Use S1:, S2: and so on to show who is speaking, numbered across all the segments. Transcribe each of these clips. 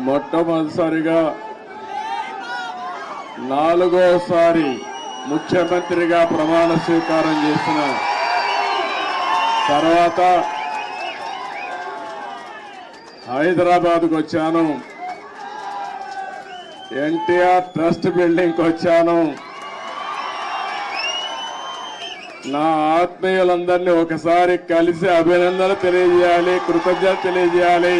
S1: మొట్టమొదటిసారిగా నాలుగోసారి ముఖ్యమంత్రిగా ప్రమాణ స్వీకారం చేసిన తర్వాత హైదరాబాద్కు వచ్చాను. ఎన్టీఆర్ ట్రస్ట్ బిల్డింగ్కి వచ్చాను. నా ఆత్మీయులందరినీ ఒకసారి కలిసి అభినందనలు తెలియజేయాలి, కృతజ్ఞతలు తెలియజేయాలి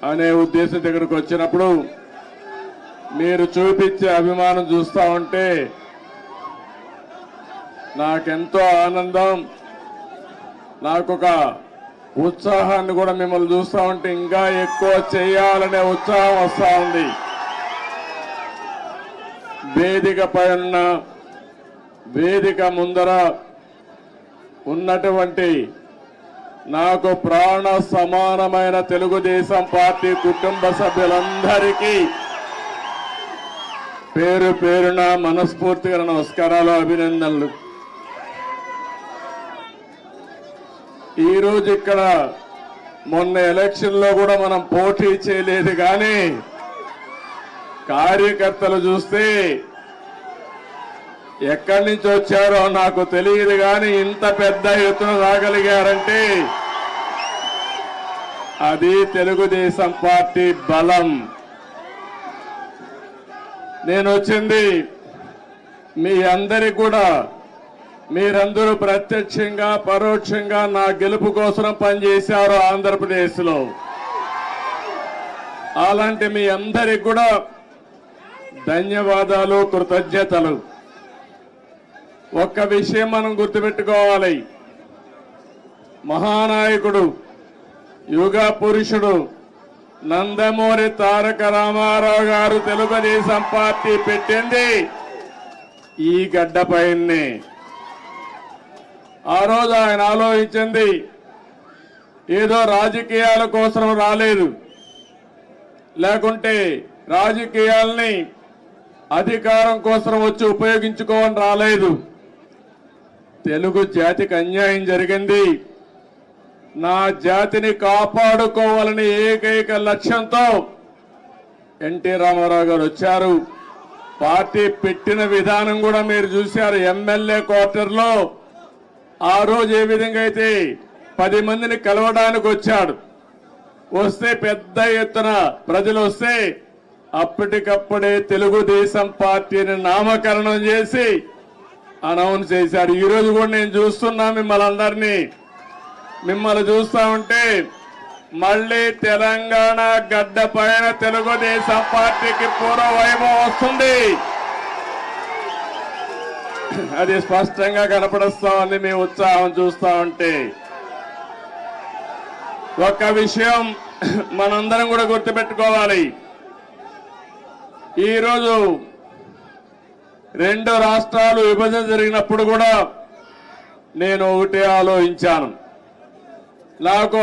S1: అనే ఉద్దేశంతో ఇక్కడికి వచ్చినప్పుడు మీరు చూపించే అభిమానం చూస్తా ఉంటే నాకెంతో ఆనందం, నాకొక ఉత్సాహాన్ని కూడా మిమ్మల్ని చూస్తా ఉంటే ఇంకా ఎక్కువ చేయాలనే ఉత్సాహం వస్తా ఉంది. వేదిక పైన వేదిక ముందర ఉన్నటువంటి నాకు ప్రాణ సమానమైన తెలుగుదేశం పార్టీ కుటుంబ సభ్యులందరికీ పేరు పేరున మనస్ఫూర్తిగా నమస్కారాలు, అభినందనలు. ఈరోజు ఇక్కడ మొన్న ఎలక్షన్ లో కూడా మనం పోటీ చేయలేదు, కానీ కార్యకర్తలు చూస్తే ఎక్కడి నుంచి వచ్చారో నాకు తెలియదు, కానీ ఇంత పెద్ద ఎత్తున రాగలిగారంటే అది తెలుగుదేశం పార్టీ బలం. నేను వచ్చింది మీ అందరి కూడా, మీరందరూ ప్రత్యక్షంగా పరోక్షంగా నా గెలుపు కోసం పనిచేశారు ఆంధ్రప్రదేశ్ లో. అలాంటి మీ అందరికి కూడా ధన్యవాదాలు, కృతజ్ఞతలు. ఒక్క విషయం మనం గుర్తుపెట్టుకోవాలి, మహానాయకుడు యుగ పురుషుడు నందమూరి తారక రామారావు గారు తెలుగుదేశం పార్టీ పెట్టింది ఈ గడ్డపైనే. ఆ రోజు ఆయన ఆలోచించింది ఏదో రాజకీయాల కోసం రాలేదు, లేకుంటే రాజకీయాల్ని అధికారం కోసం వచ్చి ఉపయోగించుకోవని రాలేదు. తెలుగు జాతికి అన్యాయం జరిగింది, నా జాతిని కాపాడుకోవాలని ఏకైక లక్ష్యంతో ఎన్టీ రామారావు గారు వచ్చారు. పార్టీ పెట్టిన విధానం కూడా మీరు చూశారు. ఎమ్మెల్యే క్వార్టర్లో ఆ రోజు ఏ విధంగా అయితే 10 మందిని కలవడానికి వచ్చాడు, వస్తే పెద్ద ఎత్తున ప్రజలు వస్తే అప్పటికప్పుడే తెలుగుదేశం పార్టీని నామకరణం చేసి అనౌన్స్ చేశాడు. ఈ రోజు కూడా నేను చూస్తున్నా మిమ్మల్ని చూస్తా ఉంటే మళ్ళీ తెలంగాణ గడ్డ పైన తెలుగుదేశం పార్టీకి పూర్వ వైభవం వస్తుంది. అది స్పష్టంగా కనపడుస్తా ఉంది మీ ఉత్సాహం చూస్తా ఉంటే. ఒక్క విషయం మనందరం కూడా గుర్తుపెట్టుకోవాలి, ఈరోజు 2 రాష్ట్రాలు విభజన జరిగినప్పుడు కూడా నేను ఒకటే ఆలోచించాను, నాకు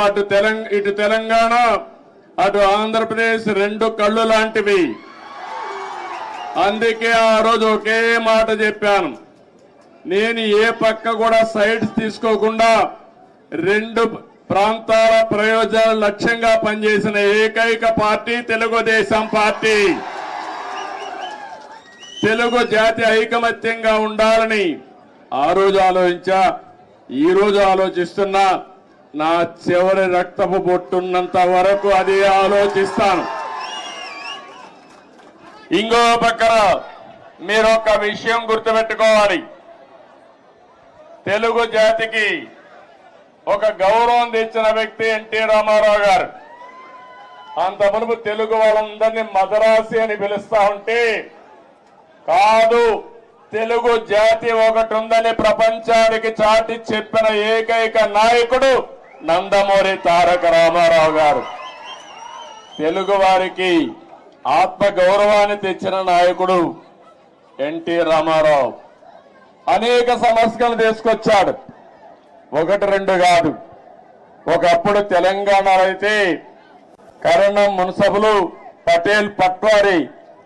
S1: ఇటు తెలంగాణ అటు ఆంధ్రప్రదేశ్ 2 కళ్ళు లాంటివి. అందుకే ఆ రోజు ఒకే మాట చెప్పాను, నేను ఏ పక్క కూడా సైడ్స్ తీసుకోకుండా 2 ప్రాంతాల ప్రయోజనాల లక్ష్యంగా పనిచేసిన ఏకైక పార్టీ తెలుగుదేశం పార్టీ. తెలుగు జాతి ఐకమత్యంగా ఉండాలని ఆ రోజు ఆలోచించా, ఈ రోజు ఆలోచిస్తున్నా. నా చివరి రక్తపు బొట్టున్నంత వరకు అది ఆలోచిస్తాను. ఇంకో పక్కన మీరు ఒక విషయం గుర్తుపెట్టుకోవాలి, తెలుగు జాతికి ఒక గౌరవం తెచ్చిన వ్యక్తి ఎన్టీ రామారావు గారు. అంత మునుపు తెలుగు వాళ్ళందరినీ మదరాసి అని పిలుస్తా ఉంటే, కాదు తెలుగు జాతి ఒకటి ఉందని ప్రపంచానికి చాటి చెప్పిన ఏకైక నాయకుడు నందమూరి తారక రామారావు గారు. తెలుగు వారికి ఆత్మ గౌరవాన్ని తెచ్చిన నాయకుడు ఎన్టీ రామారావు. అనేక సమస్యలు తీసుకొచ్చాడు, 1-2 కాదు. ఒకప్పుడు తెలంగాణలో అయితే కరణం మున్సబులు పటేల్ పట్వారీ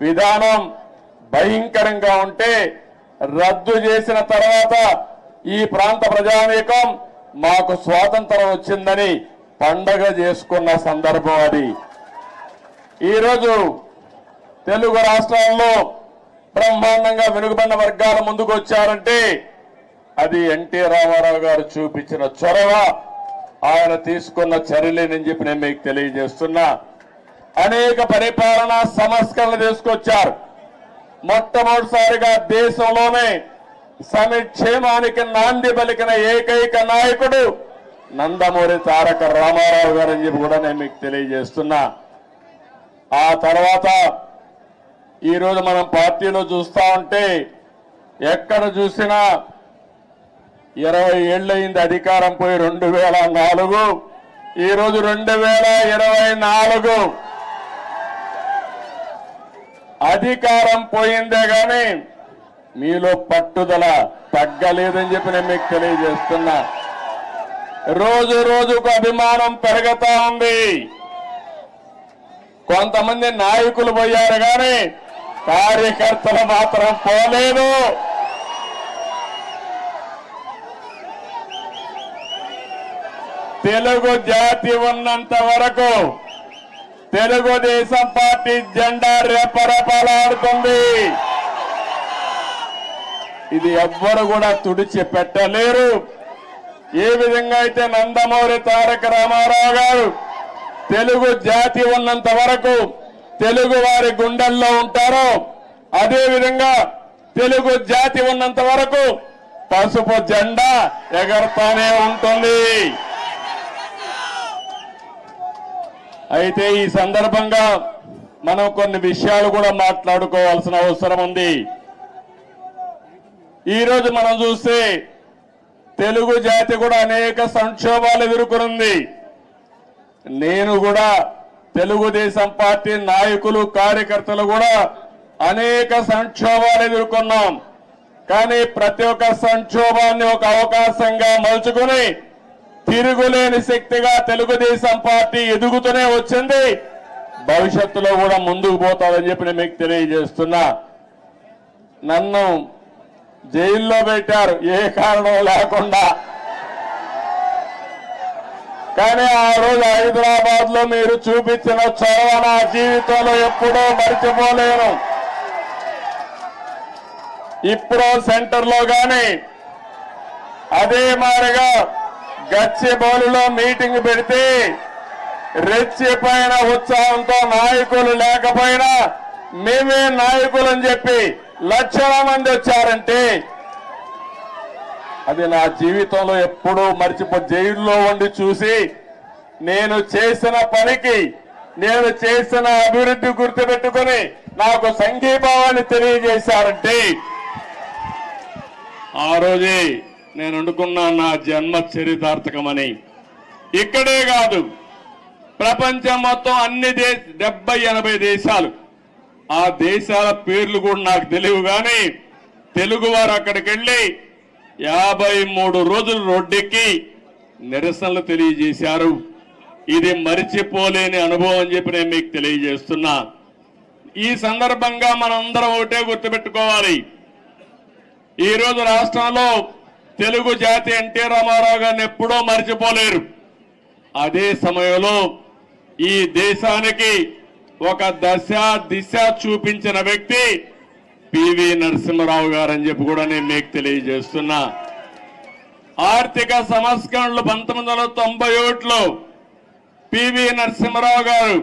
S1: విధానం భయంకరంగా ఉంటే రద్దు చేసిన తర్వాత ఈ ప్రాంత ప్రజానీకం మాకు స్వాతంత్రం వచ్చిందని పండగ చేసుకున్న సందర్భం అది. ఈరోజు తెలుగు రాష్ట్రాల్లో బ్రహ్మాండంగా వెనుకబడిన వర్గాల ముందుకు వచ్చారంటే అది ఎన్టీ రామారావు గారు చూపించిన చొరవ, ఆయన తీసుకున్న చర్యలేనని చెప్పి నేను మీకు తెలియజేస్తున్నా. అనేక పరిపాలనా సంస్కరణలు తీసుకొచ్చారు. మొట్టమొదటిసారిగా దేశంలోనే సంక్షేమానికి నాంది పలికిన ఏకైక నాయకుడు నందమూరి తారక రామారావు గారు అని చెప్పి కూడా నేను మీకు తెలియజేస్తున్నా. ఆ తర్వాత ఈరోజు మనం పార్టీలో చూస్తా ఉంటే ఎక్కడ చూసినా 20 ఏళ్లయింది అధికారం పోయి 2004, ఈరోజు 2024 అధికారం పోయిందే గాని మీలో పట్టుదల తగ్గలేదని చెప్పి నేను మీకు తెలియజేస్తున్నా. రోజు రోజుకు అభిమానం పెరుగుతా ఉంది. కొంతమంది నాయకులు పోయారు కానీ కార్యకర్తలు మాత్రం పోలేదు. తెలుగు జాతి ఉన్నంత వరకు తెలుగుదేశం పార్టీ జెండా రెపరెపలాడుతుంది. ఇది ఎవ్వరు కూడా తుడిచి పెట్టలేరు. ఏ విధంగా అయితే నందమూరి తారక రామారావు గారు తెలుగు జాతి ఉన్నంత వరకు తెలుగు వారి గుండెల్లో ఉంటారో అదే విధంగా తెలుగు జాతి ఉన్నంత వరకు పసుపు జెండా ఎగరతానే ఉంటుంది. అయితే ఈ సందర్భంగా మనం కొన్ని విషయాలు కూడా మాట్లాడుకోవాల్సిన అవసరం ఉంది. ఈరోజు మనం చూస్తే తెలుగు జాతి కూడా అనేక సంక్షోభాలు ఎదుర్కొంది. నేను కూడా తెలుగుదేశం పార్టీ నాయకులు కార్యకర్తలు కూడా అనేక సంక్షోభాలు ఎదుర్కొన్నాం. కానీ ప్రతి ఒక్క సంక్షోభాన్ని ఒక అవకాశంగా మలుచుకుని తిరుగులేని శక్తిగా తెలుగుదేశం పార్టీ ఎదుగుతూనే వచ్చింది. భవిష్యత్తులో కూడా ముందుకు పోతాదని చెప్పి నేను మీకు తెలియజేస్తున్నా. నన్ను జైల్లో పెట్టారు ఏ కారణం లేకుండా. కానీ ఆ రోజు హైదరాబాద్ లో మీరు చూపించిన చొరవ నా జీవితంలో ఎప్పుడూ మర్చిపోలేను. ఇప్పుడు సెంటర్లో గాని అదే మాదిరిగా గచ్చిబౌలిలో మీటింగ్ పెడితే రెచ్చిపోయిన ఉత్సాహంతో నాయకులు లేకపోయినా మేమే నాయకులు అని చెప్పి లక్షల మంది వచ్చారంటే అది నా జీవితంలో ఎప్పుడూ జైల్లో ఉండి చూసి నేను చేసిన పనికి నేను చేసిన అభివృద్ధి గుర్తుపెట్టుకుని నాకు సంఘీభావాన్ని తెలియజేశారంటే ఆ రోజే నేను అనుకున్నా నా జన్మ చరితార్థకమని. ఇక్కడే కాదు ప్రపంచం మొత్తం అన్ని 70-80 దేశాలు, ఆ దేశాల పేర్లు కూడా నాకు తెలియవు కానీ తెలుగు వారు అక్కడికి వెళ్లి 53 రోజులు రోడ్డెక్కి నిరసనలు తెలియజేశారు. ఇది మరిచిపోలేని అనుభవం అని చెప్పి నేను మీకు తెలియజేస్తున్నా. ఈ సందర్భంగా మనందరం ఒకటే గుర్తుపెట్టుకోవాలి. ఈ రోజు రాష్ట్రంలో తెలుగు జాతి ఎన్టీ రామారావు గారిని ఎప్పుడూ మరిచిపోలేరు. అదే సమయంలో ఈ దేశానికి ఒక దిశ చూపించిన వ్యక్తి పివి నరసింహారావు గారు అని చెప్పి కూడా నేను మీకు తెలియజేస్తున్నా. ఆర్థిక సంస్కరణలు 1991లో పివి నరసింహారావు గారు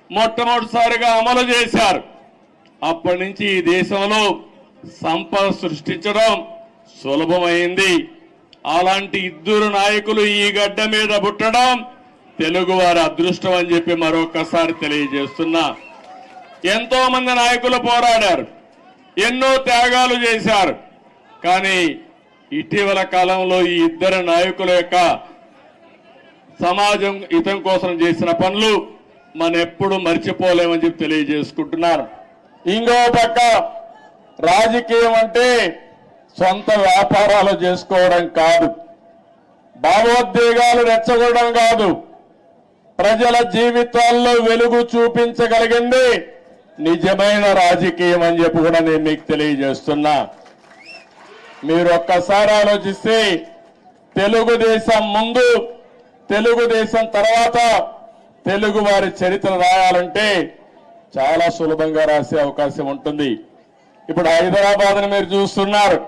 S1: మొట్టమొదటిసారిగా అమలు చేశారు. అప్పటి నుంచి ఈ దేశంలో సంపద సృష్టించడం సులభమైంది. అలాంటి ఇద్దరు నాయకులు ఈ గడ్డ మీద పుట్టడం తెలుగు వారి అదృష్టం అని చెప్పి మరొకసారి తెలియజేస్తున్నా. ఎంతో మంది నాయకులు పోరాడారు, ఎన్నో త్యాగాలు చేశారు. కానీ ఇటీవల కాలంలో ఈ ఇద్దరు నాయకుల యొక్క సమాజం హితం కోసం చేసిన పనులు మనం ఎప్పుడు మర్చిపోలేమని చెప్పి తెలియజేసుకుంటున్నారు. ఇంకో పక్క రాజకీయం అంటే సొంత వ్యాపారాలు చేసుకోవడం కాదు, భావోద్వేగాలు రెచ్చగొట్టడం కాదు, ప్రజల జీవితాల్లో వెలుగు చూపించగలిగింది నిజమైన రాజకీయం అని చెప్పి కూడా నేను మీకు తెలియజేస్తున్నా. మీరు ఒక్కసారి ఆలోచిస్తే తెలుగుదేశం ముందు, తెలుగుదేశం తర్వాత తెలుగు వారి చరిత్ర రాయాలంటే చాలా సులభంగా రాసే అవకాశం ఉంటుంది. ఇప్పుడు హైదరాబాద్ని మీరు చూస్తున్నారు.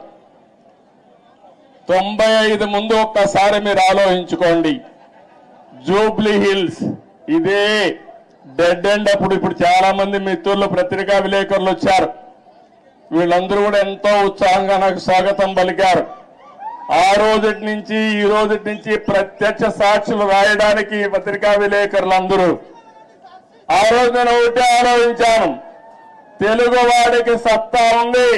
S1: 95 ముందు ఒక్కసారి మీరు ఆలోచించుకోండి. జూబ్లీ హిల్స్ ఇదే డెడ్ ఎండ్ అప్పుడు. ఇప్పుడు చాలా మంది మిత్రులు పత్రికా విలేకరులు వచ్చారు. వీళ్ళందరూ కూడా ఎంతో ఉత్సాహంగా నాకు స్వాగతం పలికారు. ఆ రోజుటి నుంచి ఈ రోజుటి నుంచి ప్రత్యక్ష సాక్షులు రాయడానికి పత్రికా విలేకరులందరూ. ఆ రోజు నేను ఒకటే ఆలోచించాను, తెలుగు వాడికి సత్తా ఉంది,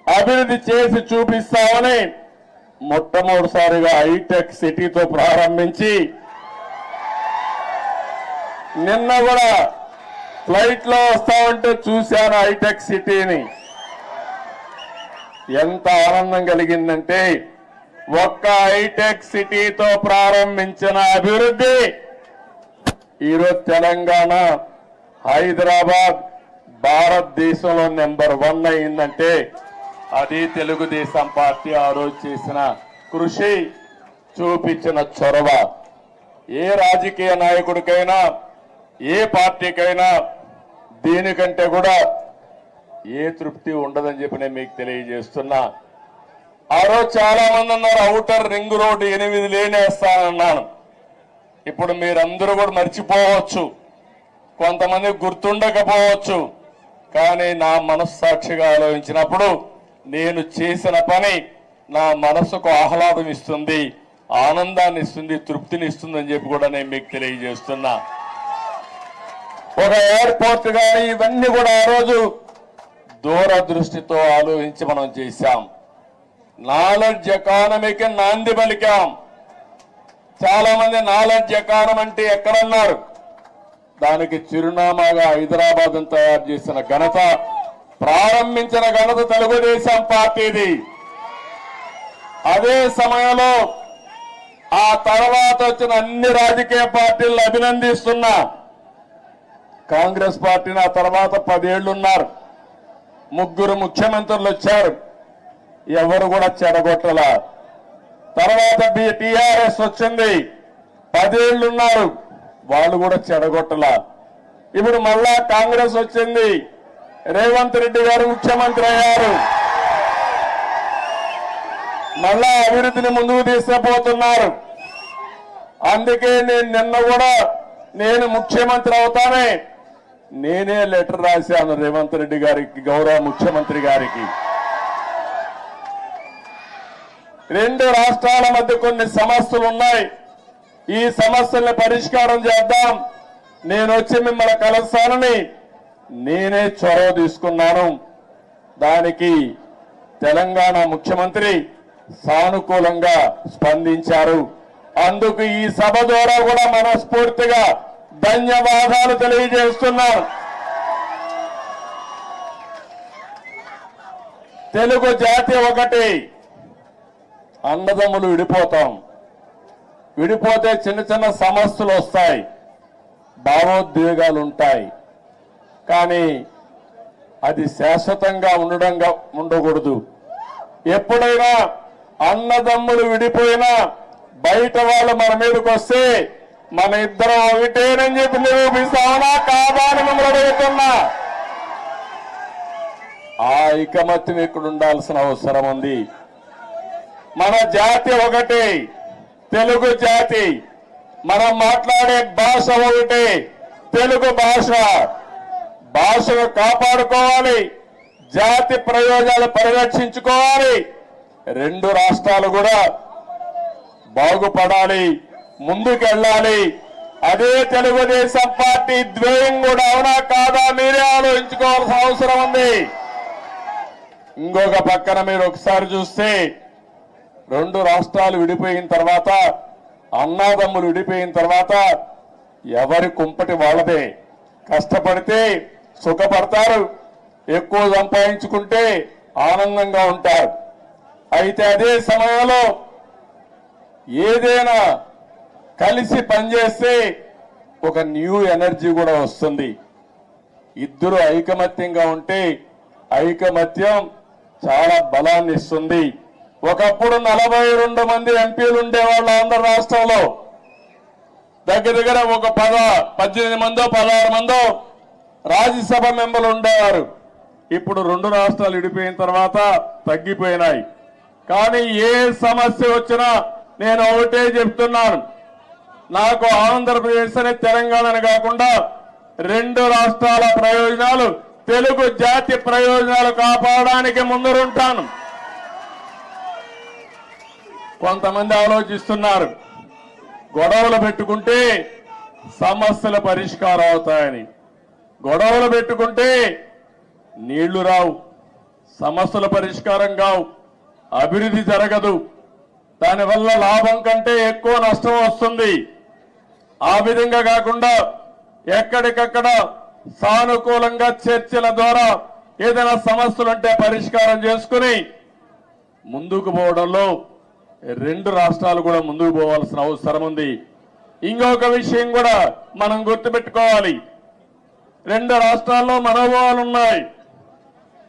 S1: అభివృద్ధి చేసి చూపిస్తామని మొట్టమొదటిసారిగా హైటెక్ సిటీతో ప్రారంభించి నిన్న కూడా ఫ్లైట్ లో వస్తా ఉంటే చూశాను హైటెక్ సిటీని. ఎంత ఆనందం కలిగిందంటే ఒక్క హైటెక్ సిటీతో ప్రారంభించిన అభివృద్ధి ఈరోజు తెలంగాణ, హైదరాబాద్ భారతదేశంలో నెంబర్ 1 అయిందంటే అది తెలుగుదేశం పార్టీ ఆ రోజు చేసిన కృషి, చూపించిన చొరవ. ఏ రాజకీయ నాయకుడికైనా ఏ పార్టీకైనా దీనికంటే కూడా ఏ తృప్తి ఉండదని చెప్పి నేను మీకు తెలియజేస్తున్నా. ఆ రోజు చాలా మంది అన్నారు ఔటర్ రింగ్ రోడ్డు 8 లేనేస్తానన్నాను. ఇప్పుడు మీరందరూ కూడా మర్చిపోవచ్చు, కొంతమంది గుర్తుండకపోవచ్చు. కానీ నా మనస్సాక్షిగా ఆలోచించినప్పుడు నేను చేసిన పని నా మనసుకు ఆహ్లాదం ఇస్తుంది, ఆనందాన్ని ఇస్తుంది, తృప్తిని ఇస్తుంది అని చెప్పి కూడా నేను మీకు తెలియజేస్తున్నా. ఒక ఎయిర్పోర్ట్ కానీ ఇవన్నీ కూడా ఆ రోజు దూరదృష్టితో ఆలోచించి మనం చేశాం. నాలెడ్జ్ ఎకానమీకి నాంది పలికాం. చాలా మంది నాలెడ్జ్ ఎకానమీ అంటే ఎక్కడన్నారు, దానికి చిరునామాగా హైదరాబాద్ తయారు చేసిన ఘనత, ప్రారంభించిన ఘనత తెలుగుదేశం పార్టీది. అదే సమయంలో ఆ తర్వాత వచ్చిన అన్ని రాజకీయ పార్టీలను అభినందిస్తున్నా. కాంగ్రెస్ పార్టీని ఆ తర్వాత 10 ఏళ్లున్నారు, 3 ముఖ్యమంత్రులు వచ్చారు, ఎవరు కూడా చెడగొట్టల. తర్వాత టీఆర్ఎస్ వచ్చింది, 10 ఏళ్లున్నారు, వాళ్ళు కూడా చెడగొట్టల. ఇప్పుడు మళ్ళా కాంగ్రెస్ వచ్చింది, రేవంత్ రెడ్డి గారు ముఖ్యమంత్రి అయ్యారు, మళ్ళా అభివృద్ధిని ముందుకు తీసుకుపోతున్నారు. అందుకే నేను నిన్న కూడా నేను ముఖ్యమంత్రి అవుతానే నేనే లెటర్ రాశాను రేవంత్ రెడ్డి గారికి, గౌరవ ముఖ్యమంత్రి గారికి. 2 రాష్ట్రాల మధ్య కొన్ని సమస్యలు ఉన్నాయి, ఈ సమస్యల్ని పరిష్కారం చేద్దాం, నేను వచ్చి మిమ్మల్ని కలుస్తానని నేనే చొరవ తీసుకున్నాను. దానికి తెలంగాణ ముఖ్యమంత్రి సానుకూలంగా స్పందించారు. అందుకు ఈ సభ ద్వారా కూడా మనస్ఫూర్తిగా ధన్యవాదాలు తెలియజేస్తున్నాను. తెలుగు జాతి ఒకటి, అన్నదమ్ములు విడిపోతాం, విడిపోతే చిన్న చిన్న సమస్యలు వస్తాయి, భావోద్వేగాలు ఉంటాయి, కానీ అది శాశ్వతంగా ఉండకూడదు. ఎప్పుడైనా అన్నదమ్ములు విడిపోయినా బయట వాళ్ళు మన మీదకి వస్తే మన ఇద్దరం ఒకటేనని చెప్పి నిరూపిస్తామనా కాదా అని మిమ్మల్ని అడుగుతున్నా. ఆ ఐకమత్యం ఇక్కడ ఉండాల్సిన అవసరం ఉంది. మన జాతి ఒకటి, తెలుగు జాతి, మనం మాట్లాడే భాష ఒకటి, తెలుగు భాష. భాషను కాపాడుకోవాలి, జాతి ప్రయోజనాలు పరిరక్షించుకోవాలి, 2 రాష్ట్రాలు కూడా బాగుపడాలి, ముందుకెళ్ళాలి. అదే తెలుగుదేశం పార్టీ ధ్యేయం కూడా, అవునా కాదా మీరే ఆలోచించుకోవాల్సిన అవసరం ఉంది. ఇంకొక పక్కన మీరు ఒకసారి చూస్తే 2 రాష్ట్రాలు విడిపోయిన తర్వాత, అన్నాదమ్ములు విడిపోయిన తర్వాత ఎవరి కుంపటి వాళ్ళదే. కష్టపడితే సుఖపడతారు, ఎక్కువ సంపాదించుకుంటే ఆనందంగా ఉంటారు. అయితే అదే సమయంలో ఏదైనా కలిసి పనిచేస్తే ఒక న్యూ ఎనర్జీ కూడా వస్తుంది. ఇద్దరు ఐకమత్యంగా ఉంటే ఐకమత్యం చాలా బలాన్ని ఇస్తుంది. ఒకప్పుడు 42 మంది ఎంపీలు ఉండేవాళ్ళు ఆంధ్ర రాష్ట్రంలో. దగ్గర దగ్గర ఒక 18 మందో 16 మందో రాజ్యసభ మెంబర్లు ఉండేవారు. ఇప్పుడు 2 రాష్ట్రాలు విడిపోయిన తర్వాత తగ్గిపోయినాయి. కానీ ఏ సమస్య వచ్చినా నేను ఒకటే చెప్తున్నాను, నాకు ఆంధ్రప్రదేశ్ అని తెలంగాణ కాకుండా 2 రాష్ట్రాల ప్రయోజనాలు, తెలుగు జాతి ప్రయోజనాలు కాపాడడానికి ముందరుంటాను. కొంతమంది ఆలోచిస్తున్నారు గొడవలు పెట్టుకుంటే సమస్యల పరిష్కారం అవుతాయని. గొడవలు పెట్టుకుంటే నీళ్లు రావు, సమస్యల పరిష్కారం కావు, అభివృద్ధి జరగదు, దానివల్ల లాభం కంటే ఎక్కువ నష్టం వస్తుంది. ఆ విధంగా కాకుండా ఎక్కడికక్కడ సానుకూలంగా చర్చల ద్వారా ఏదైనా సమస్యలుంటే పరిష్కారం చేసుకుని ముందుకు పోవడంలో 2 రాష్ట్రాలు కూడా ముందుకు పోవాల్సిన అవసరం ఉంది. ఇంకొక విషయం కూడా మనం గుర్తుపెట్టుకోవాలి, 2 రాష్ట్రాల్లో మనోభావాలు ఉన్నాయి.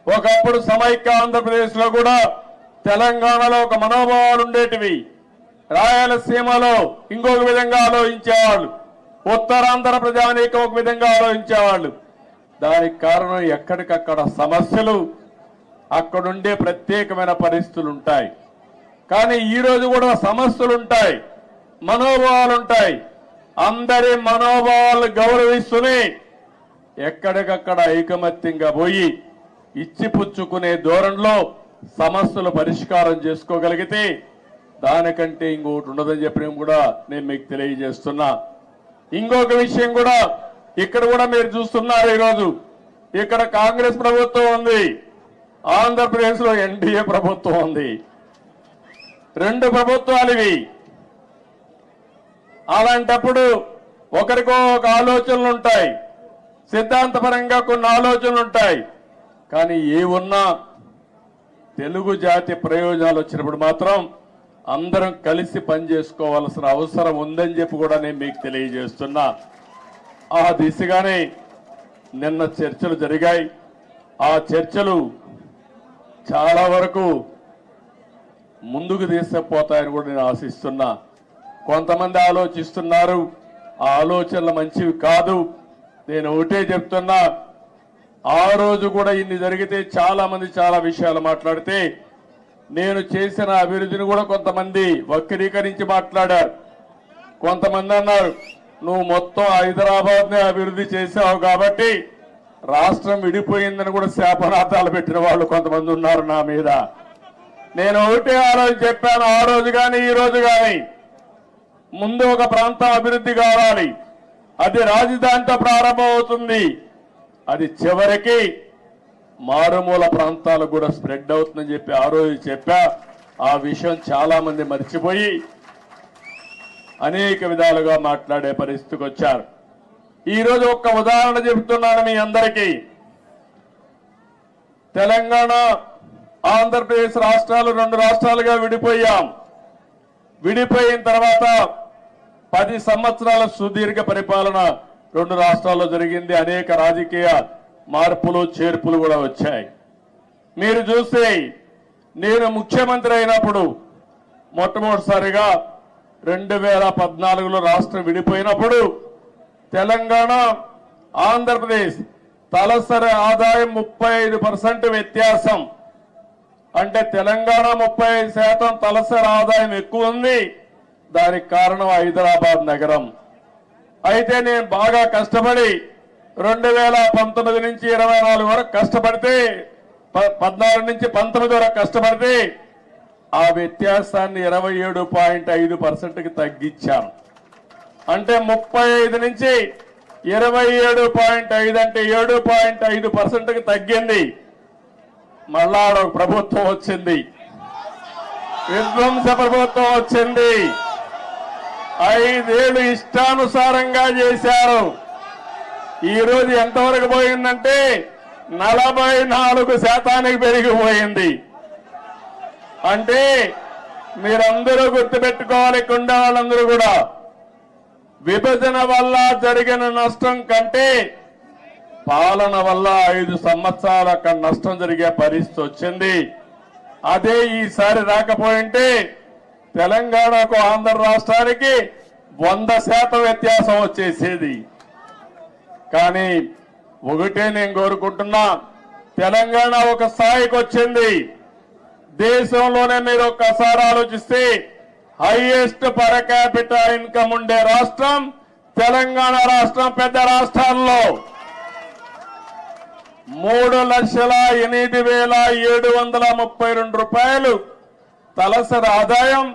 S1: ఒకప్పుడు సమైక్య ఆంధ్రప్రదేశ్ లో కూడా తెలంగాణలో ఒక మనోభావాలు ఉండేటివి, రాయలసీమలో ఇంకొక విధంగా ఆలోచించేవాళ్ళు, ఉత్తరాంధ్ర ప్రజానీకం ఒక విధంగా ఆలోచించేవాళ్ళు. దానికి కారణం ఎక్కడికక్కడ సమస్యలు, అక్కడుండే ప్రత్యేకమైన పరిస్థితులు ఉంటాయి. కానీ ఈ రోజు కూడా సమస్యలు ఉంటాయి, మనోభావాలు ఉంటాయి. అందరి మనోభావాలు గౌరవిస్తూనే ఎక్కడికక్కడ ఐకమత్యంగా పోయి ఇచ్చిపుచ్చుకునే ధోరణిలో సమస్యలు పరిష్కారం చేసుకోగలిగితే దానికంటే ఇంకొకటి ఉండదని చెప్పి కూడా నేను మీకు తెలియజేస్తున్నా. ఇంకొక విషయం కూడా ఇక్కడ కూడా మీరు చూస్తున్నారు, ఈరోజు ఇక్కడ కాంగ్రెస్ ప్రభుత్వం ఉంది, ఆంధ్రప్రదేశ్ లో ఎన్డీఏ ప్రభుత్వం ఉంది. 2 ప్రభుత్వాలు ఇవి. అలాంటప్పుడు ఒకరికో ఒక ఆలోచనలు ఉంటాయి, సిద్ధాంతపరంగా కొన్ని ఆలోచనలు ఉంటాయి. కానీ ఏ ఉన్నా తెలుగు జాతి ప్రయోజనాలు వచ్చినప్పుడు మాత్రం అందరం కలిసి పనిచేసుకోవాల్సిన అవసరం ఉందని చెప్పి కూడా నేను మీకు తెలియజేస్తున్నా. ఆ దిశగానే నిన్న చర్చలు జరిగాయి. ఆ చర్చలు చాలా వరకు ముందుకు తీసుకుపోతాయని కూడా నేను ఆశిస్తున్నా. కొంతమంది ఆలోచిస్తున్నారు ఆ ఆలోచనలు మంచివి కాదు. నేను ఒకటే చెప్తున్నా, ఆ రోజు కూడా ఇన్ని జరిగితే చాలా మంది చాలా విషయాలు మాట్లాడితే నేను చేసిన అభివృద్ధిని కూడా కొంతమంది వక్రీకరించి మాట్లాడారు. కొంతమంది అన్నారు నువ్వు మొత్తం హైదరాబాద్ నే అభివృద్ధి చేశావు కాబట్టి రాష్ట్రం విడిపోయిందని కూడా శాపనార్థాలు పెట్టిన వాళ్ళు కొంతమంది ఉన్నారు నా మీద. నేను ఒకటే ఆ రోజు చెప్పాను, ఆ రోజు కానీ ఈ రోజు కానీ ముందు ఒక ప్రాంతం అభివృద్ధి కావాలి, అది రాజధానితో ప్రారంభమవుతుంది, అది చివరికి మారుమూల ప్రాంతాలకు కూడా స్ప్రెడ్ అవుతుందని చెప్పి ఆ రోజు చెప్పా. ఆ విషయం చాలా మంది మర్చిపోయి అనేక విధాలుగా మాట్లాడే పరిస్థితికి వచ్చారు. ఈ రోజు ఒక్క ఉదాహరణ చెబుతున్నాను మీ అందరికీ. తెలంగాణ ఆంధ్రప్రదేశ్ రాష్ట్రాలు 2 రాష్ట్రాలుగా విడిపోయాం. విడిపోయిన తర్వాత 10 సంవత్సరాల సుదీర్ఘ పరిపాలన 2 రాష్ట్రాల్లో జరిగింది. అనేక రాజకీయ మార్పులు చేర్పులు కూడా వచ్చాయి. మీరు చూస్తే నేను ముఖ్యమంత్రి అయినప్పుడు మొట్టమొదటిసారిగా 2014లో రాష్ట్రం విడిపోయినప్పుడు తెలంగాణ ఆంధ్రప్రదేశ్ తలసరి ఆదాయం 35% వ్యత్యాసం. అంటే తెలంగాణ 35% తలసరి ఆదాయం ఎక్కువ ఉంది. దానికి కారణం హైదరాబాద్ నగరం. అయితే నేను బాగా కష్టపడి 2019 నుంచి 24 వరకు కష్టపడితే 14 నుంచి 19 వరకు కష్టపడితే ఆ వ్యత్యాసాన్ని 27.5%కి తగ్గించాను. అంటే 35 నుంచి 27.5 అంటే 7.5%కి తగ్గింది. మళ్ళా ఒక ప్రభుత్వం వచ్చింది, విధ్వంస ప్రభుత్వం వచ్చింది. 5 ఏళ్లు ఇష్టానుసారంగా చేశారు. ఈ రోజు ఎంతవరకు పోయిందంటే 44% పెరిగిపోయింది. అంటే మీరందరూ గుర్తుపెట్టుకోవాలి, కుండ వాళ్ళందరూ కూడా, విభజన వల్ల జరిగిన నష్టం కంటే పాలన వల్ల 5 సంవత్సరాల నష్టం జరిగే పరిస్థితి వచ్చింది. అదే ఈసారి రాకపోయింటే తెలంగాణకు ఆంధ్ర రాష్ట్రానికి 100% వ్యత్యాసం వచ్చేసేది. కానీ ఒకటే నేను కోరుకుంటున్నా, తెలంగాణ ఒక స్థాయికి వచ్చింది. దేశంలోనే మీరు ఒక్కసారి ఆలోచిస్తే హైయెస్ట్ పర్ క్యాపిటా ఇన్కమ్ ఉండే రాష్ట్రం తెలంగాణ రాష్ట్రం. పెద్ద రాష్ట్రాల్లో 3,08,732 రూపాయలు తలసరి ఆదాయం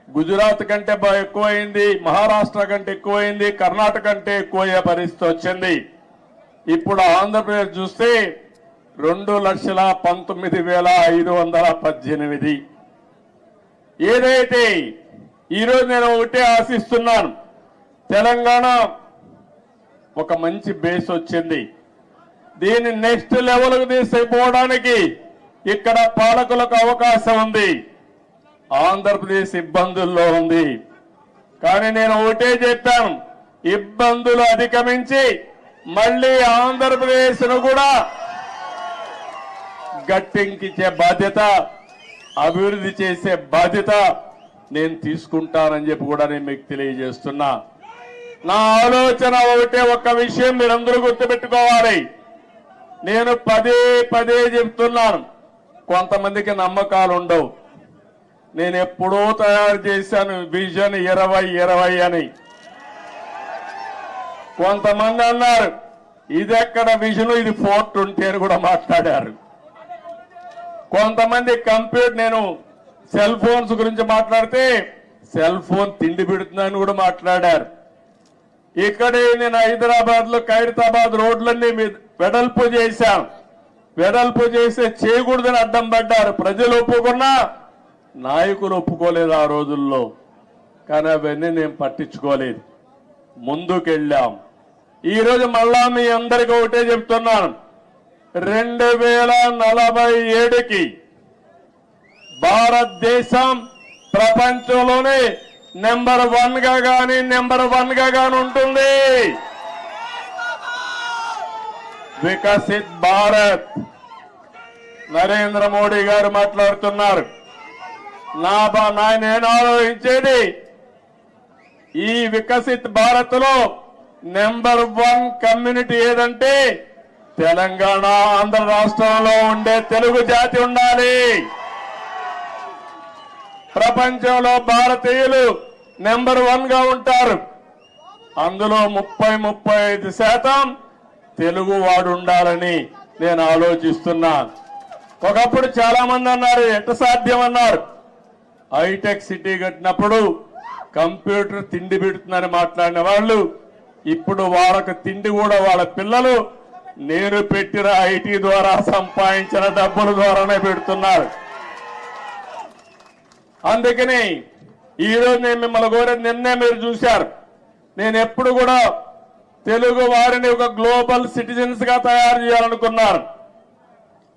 S1: గుజరాత్ కంటే ఎక్కువైంది, మహారాష్ట్ర కంటే ఎక్కువైంది, కర్ణాటక కంటే ఎక్కువయ్యే పరిస్థితి వచ్చింది. ఇప్పుడు ఆంధ్రప్రదేశ్ చూస్తే 2,19,518. ఏదైతే ఈరోజు నేను ఒకటే ఆశిస్తున్నాను, తెలంగాణ ఒక మంచి బేస్ వచ్చింది. దీన్ని నెక్స్ట్ లెవెల్కు తీసుకుపోవడానికి ఇక్కడ పాలకులకు అవకాశం ఉంది. ఆంధ్రప్రదేశ్ ఇబ్బందుల్లో ఉంది. కానీ నేను ఒకటే చెప్పాను, ఇబ్బందులు అధిగమించి మళ్ళీ ఆంధ్రప్రదేశ్ ను కూడా గట్టెక్కించే బాధ్యత, అభివృద్ధి చేసే బాధ్యత నేను తీసుకుంటానని చెప్పి కూడా నేను మీకు తెలియజేస్తున్నా. నా ఆలోచన ఒకటే, ఒక్క విషయం మీరందరూ గుర్తుపెట్టుకోవాలి. నేను పదే పదే చెప్తున్నాను, కొంతమందికి నమ్మకాలు ఉండవు. నేను ఎప్పుడో తయారు చేశాను విజన్ 2020 అని. కొంతమంది అన్నారు ఇది ఎక్కడ విజన్, ఇది 420 అని కూడా మాట్లాడారు. కొంతమంది నేను సెల్ ఫోన్స్ గురించి మాట్లాడితే సెల్ ఫోన్ తిండి పెడుతుందని కూడా మాట్లాడారు. ఇక్కడే నేను హైదరాబాద్ లో ఖైరతాబాద్ రోడ్లన్నీ వెడల్పు చేశాం. వెడల్పు చేస్తే చేయకూడదని అడ్డం పడ్డారు. ప్రజలు ఒప్పుకున్నా, నాయకులు ఒప్పుకోలేదు ఆ రోజుల్లో. కానీ అవన్నీ నేను పట్టించుకోలేదు, ముందుకెళ్ళాం. ఈరోజు మళ్ళా మీ అందరికీ ఒకటే చెప్తున్నాను, 2047కి భారతదేశం ప్రపంచంలోనే నెంబర్ 1 గా గాని ఉంటుంది. వికసిత్ భారత్ నరేంద్ర మోడీ గారు మాట్లాడుతున్నారు. నేను ఆలోచించేది, ఈ వికసిత్ భారత్ లో నెంబర్ 1 కమ్యూనిటీ ఏదంటే తెలంగాణ, ఆంధ్ర రాష్ట్రంలో ఉండే తెలుగు జాతి ఉండాలి. ప్రపంచంలో భారతీయులు నెంబర్ 1 గా ఉంటారు. అందులో 30-35% తెలుగు వాడు ఉండాలని నేను ఆలోచిస్తున్నాను. ఒకప్పుడు చాలా మంది అన్నారు ఎట్ట సాధ్యం అన్నారు. హైటెక్ సిటీ కట్టినప్పుడు కంప్యూటర్ తిండి పెడుతుందని మాట్లాడిన వాళ్ళు ఇప్పుడు వాళ్ళకి తిండి కూడా వాళ్ళ పిల్లలు నేను పెట్టిన ఐటీ ద్వారా సంపాదించిన డబ్బుల ద్వారానే పెడుతున్నారు. అందుకని ఈరోజు నేను మిమ్మల్ని కోరేది, నిన్నే మీరు చూశారు, నేను ఎప్పుడు కూడా తెలుగు వారిని ఒక గ్లోబల్ సిటిజన్స్ గా తయారు చేయాలనుకున్నాను.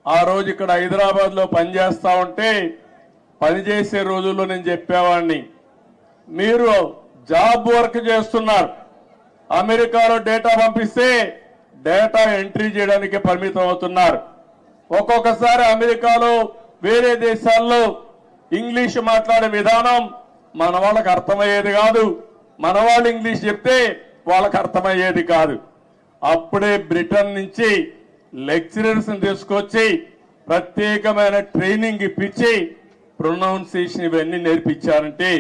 S1: ఆ రోజు ఇక్కడ హైదరాబాద్ లో పనిచేస్తా ఉంటే, పనిచేసే రోజుల్లో నేను చెప్పేవాడిని, మీరు జాబ్ వర్క్ చేస్తున్నారు, అమెరికాలో డేటా పంపిస్తే డేటా ఎంట్రీ చేయడానికి పరిమితం అవుతున్నారు. ఒక్కొక్కసారి అమెరికాలో వేరే దేశాల్లో ఇంగ్లీష్ మాట్లాడే విధానం మన వాళ్ళకి అర్థమయ్యేది కాదు. మన వాళ్ళు ఇంగ్లీష్ చెప్తే వాళ్ళకి అర్థమయ్యేది కాదు. అప్పుడే బ్రిటన్ నుంచి లెక్చరర్స్ తీసుకొచ్చి ప్రత్యేకమైన ట్రైనింగ్ ఇప్పించి ప్రొనౌన్సియేషన్ ఇవన్నీ నేర్పించారంటే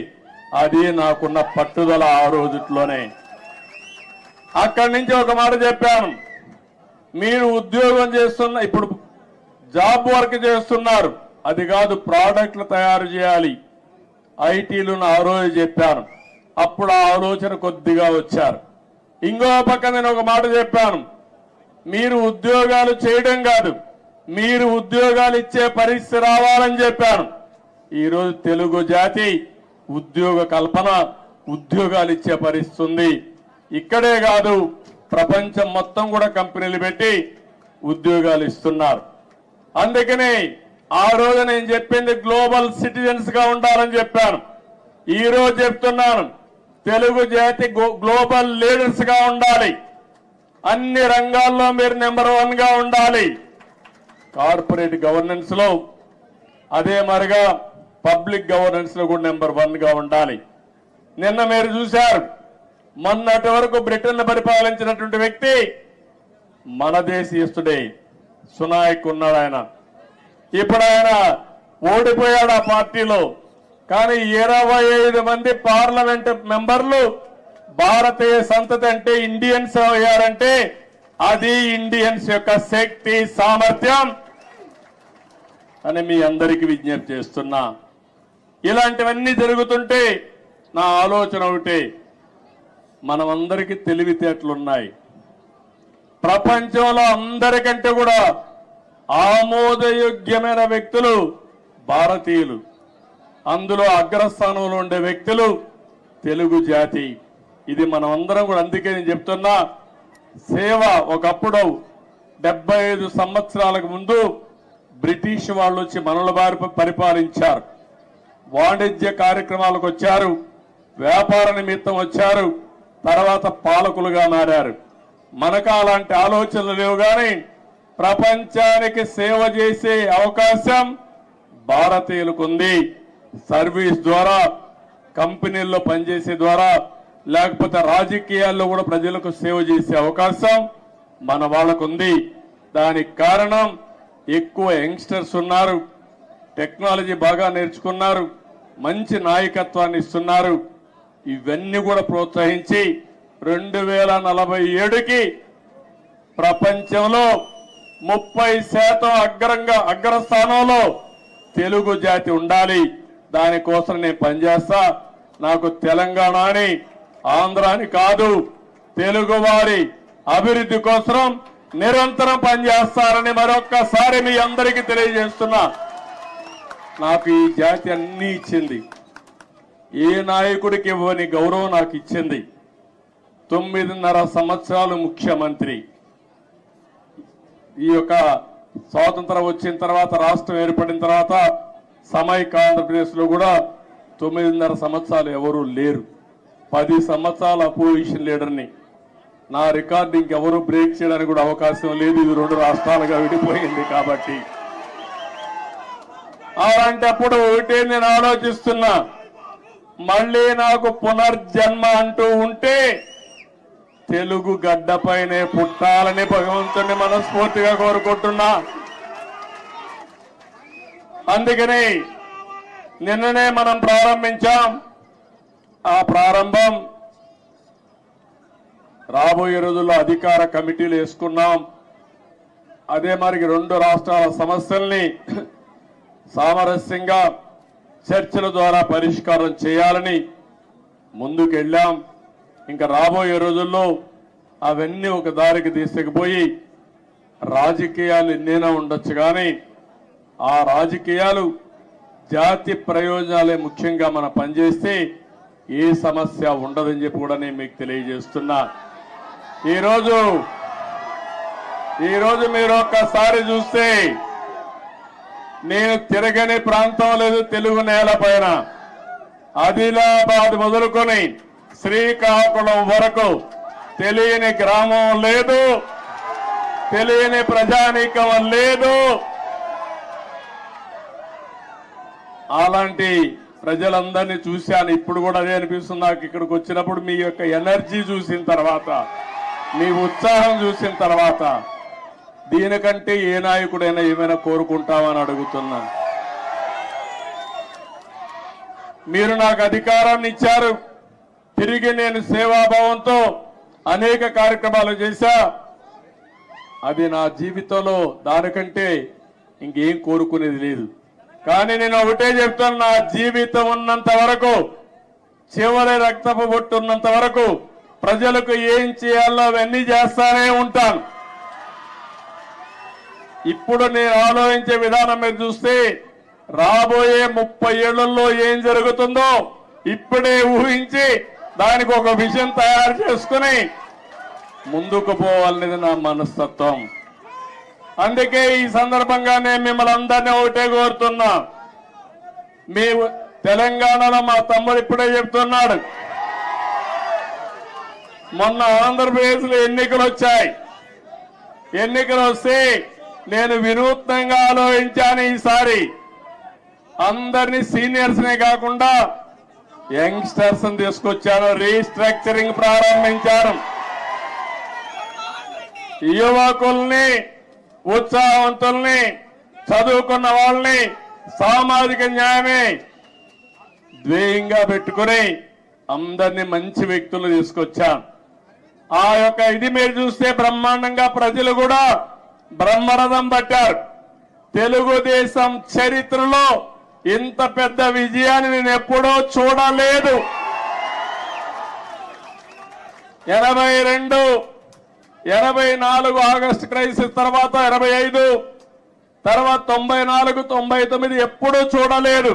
S1: అది నాకున్న పట్టుదల. ఆ రోజుట్లోనే అక్కడి నుంచి ఒక మాట చెప్పాను, మీరు ఉద్యోగం చేస్తున్న, ఇప్పుడు జాబ్ వర్క్ చేస్తున్నారు, అది కాదు ప్రోడక్ట్లు తయారు చేయాలి, ఐటీలు ఆ రోజు చెప్పాను. అప్పుడు ఆ ఆలోచన కొద్దిగా వచ్చారు. ఇంకో పక్క నేను ఒక మాట చెప్పాను, మీరు ఉద్యోగాలు చేయడం కాదు, మీరు ఉద్యోగాలు ఇచ్చే పరిస్థితి రావాలని చెప్పాను. ఈరోజు తెలుగు జాతి ఉద్యోగ కల్పన, ఉద్యోగాలు ఇచ్చే పరిస్థితి ఉంది. ఇక్కడే కాదు, ప్రపంచం మొత్తం కూడా కంపెనీలు పెట్టి ఉద్యోగాలు ఇస్తున్నారు. అందుకని ఆ రోజు నేను చెప్పింది గ్లోబల్ సిటిజన్స్ గా ఉండాలని చెప్పాను. ఈ రోజు చెప్తున్నాను, తెలుగు జాతి గ్లోబల్ లీడర్స్ గా ఉండాలి. అన్ని రంగాల్లో మీరు నెంబర్ 1 గా ఉండాలి. కార్పొరేట్ గవర్నెన్స్ లో, అదే మరిగా పబ్లిక్ గవర్నెన్స్ లో కూడా నెంబర్ 1 గా ఉండాలి. నిన్న మీరు చూశారు, మొన్నటి వరకు బ్రిటన్ పరిపాలించినటువంటి వ్యక్తి మన దేశీయుడే సునాయక్ ఉన్నాడు. ఆయన ఇప్పుడు ఆయన ఓడిపోయాడు ఆ పార్టీలో. కానీ 25 మంది పార్లమెంట్ మెంబర్లు భారతీయ సంతతి అంటే ఇండియన్స్ అయ్యారంటే అది ఇండియన్స్ యొక్క శక్తి సామర్థ్యం అని మీ అందరికీ విజ్ఞప్తి చేస్తున్నా. ఇలాంటివన్నీ జరుగుతుంటే నా ఆలోచన ఒకటే, మనమందరికీ తెలివితేటలున్నాయి. ప్రపంచంలో అందరికంటే కూడా ఆమోదయోగ్యమైన వ్యక్తులు భారతీయులు. అందులో అగ్రస్థానంలో ఉండే వ్యక్తులు తెలుగు జాతి. ఇది మనం అందరం కూడా, అందుకే నేను చెప్తున్నా, సేవ ఒకప్పుడు 75 సంవత్సరాలకు ముందు బ్రిటిష్ వాళ్ళు వచ్చి మనల బారి పరిపాలించారు. వాణిజ్య కార్యక్రమాలకు వచ్చారు, వ్యాపార నిమిత్తం వచ్చారు, తర్వాత పాలకులుగా మారారు. మనకు అలాంటి ఆలోచనలు లేవు. కానీ ప్రపంచానికి సేవ చేసే అవకాశం భారతీయులకు ఉంది. సర్వీస్ ద్వారా, కంపెనీల్లో పనిచేసే ద్వారా, లేకపోతే రాజకీయాల్లో కూడా ప్రజలకు సేవ చేసే అవకాశం మన వాళ్ళకు ఉంది. దానికి కారణం ఎక్కువ యంగ్స్టర్స్ ఉన్నారు, టెక్నాలజీ బాగా నేర్చుకున్నారు, మంచి నాయకత్వాన్ని ఇస్తున్నారు. ఇవన్నీ కూడా ప్రోత్సహించి 2047కి ప్రపంచంలో 30% అగ్రస్థానంలో తెలుగు జాతి ఉండాలి. దానికోసం నేను పనిచేస్తా. నాకు తెలంగాణ అని, ఆంధ్ర అని కాదు, తెలుగు వారి అభివృద్ధి కోసం నిరంతరం పనిచేస్తారని మరొక్కసారి మీ అందరికీ తెలియజేస్తున్నా. నాకు ఈ జాతి అన్ని ఇచ్చింది. ఏ నాయకుడికి ఇవ్వని గౌరవం నాకు ఇచ్చింది. 9.5 సంవత్సరాలు ముఖ్యమంత్రి. ఈ యొక్క స్వాతంత్రం వచ్చిన తర్వాత, రాష్ట్రం ఏర్పడిన తర్వాత సమైక్య ఆంధ్రప్రదేశ్ లో కూడా 9.5 సంవత్సరాలు ఎవరూ లేరు. 10 సంవత్సరాల అపోజిషన్ లీడర్ని. నా రికార్డు ఇంకెవరూ బ్రేక్ చేయడానికి కూడా అవకాశం లేదు. ఇది 2 రాష్ట్రాలుగా విడిపోయింది కాబట్టి. అలాంటప్పుడు ఒకటే నేను ఆలోచిస్తున్నా, మళ్ళీ నాకు పునర్జన్మ అంటూ ఉంటే తెలుగు గడ్డపైనే పుట్టాలని భగవంతుని మనస్ఫూర్తిగా కోరుకుంటున్నా. అందుకని నిన్ననే మనం ప్రారంభించాం. ఆ ప్రారంభం రాబోయే రోజుల్లో అధికార కమిటీలు వేసుకున్నాం. అదే మరి 2 రాష్ట్రాల సమస్యల్ని సామరస్యంగా చర్చల ద్వారా పరిష్కారం చేయాలని ముందుకెళ్ళాం. ఇంకా రాబోయే రోజుల్లో అవన్నీ ఒక దారికి తీసుకుపోయి, రాజకీయాలు ఎన్నైనా ఉండొచ్చు కానీ ఆ రాజకీయాలు జాతి ప్రయోజనాలే ముఖ్యంగా మనం పనిచేస్తే ఏ సమస్య ఉండదని చెప్పి కూడా నేను మీకు తెలియజేస్తున్నా. ఈరోజు మీరు ఒక్కసారి చూస్తే నేను తిరగని ప్రాంతం లేదు తెలుగు నేల పైన. ఆదిలాబాద్ మొదలుకొని శ్రీకాకుళం వరకు తెలియని గ్రామం లేదు, తెలియని ప్రజానీకం లేదు. అలాంటి ప్రజలందరినీ చూశాను. ఇప్పుడు కూడా అదే అనిపిస్తుంది నాకు. ఇక్కడికి వచ్చినప్పుడు మీ యొక్క ఎనర్జీ చూసిన తర్వాత, మీ ఉత్సాహం చూసిన తర్వాత, దీనికంటే ఏ నాయకుడైనా ఏమైనా కోరుకుంటామని అడుగుతున్నాను. మీరు నాకు అధికారాన్ని ఇచ్చారు. తిరిగి నేను సేవాభావంతో అనేక కార్యక్రమాలు చేశా. అది నా జీవితంలో దానికంటే ఇంకేం కోరుకునేది లేదు. కానీ నేను ఒకటే చెప్తాను, నా జీవితం ఉన్నంత వరకు, చివరి రక్తపు బొట్టు ఉన్నంత వరకు ప్రజలకు ఏం చేయాలో అవన్నీ చేస్తానే ఉంటాను. ఇప్పుడు నేను ఆలోచించే విధానం మీరు చూస్తే రాబోయే 30 ఏళ్లలో ఏం జరుగుతుందో ఇప్పుడే ఊహించి దానికి ఒక విజన్ తయారు చేసుకుని ముందుకు పోవాలనేది నా మనస్తత్వం. అందుకే ఈ సందర్భంగా నేను మిమ్మల్ని అందరినీ ఒకటే కోరుతున్నా. మీ తెలంగాణలో మా తమ్ముడు ఇప్పుడే చెప్తున్నాడు, మొన్న ఆంధ్రప్రదేశ్ లో ఎన్నికలు వచ్చాయి. ఎన్నికలు వస్తే నేను వినూత్నంగా ఆలోచించాను. ఈసారి అందరినీ సీనియర్స్ నే కాకుండా యంగ్స్టర్స్ తీసుకొచ్చాను. రీస్ట్రక్చరింగ్ ప్రారంభించాను. యువకుల్ని, ఉత్సాహవంతుల్ని, చదువుకున్న వాళ్ళని సామాజిక న్యాయమే ధ్యేయంగా పెట్టుకుని అందరినీ మంచి వ్యక్తులు తీసుకొచ్చాం. ఆ యొక్క ఇది మీరు చూస్తే బ్రహ్మాండంగా ప్రజలు కూడా బ్రహ్మరథం పట్టారు. తెలుగుదేశం చరిత్రలో ఇంత పెద్ద విజయాన్ని నేను ఎప్పుడూ చూడలేదు. 82, 84 ఆగస్టు క్రైసిస్ తర్వాత 85, తర్వాత 94, 99 ఎప్పుడూ చూడలేదు.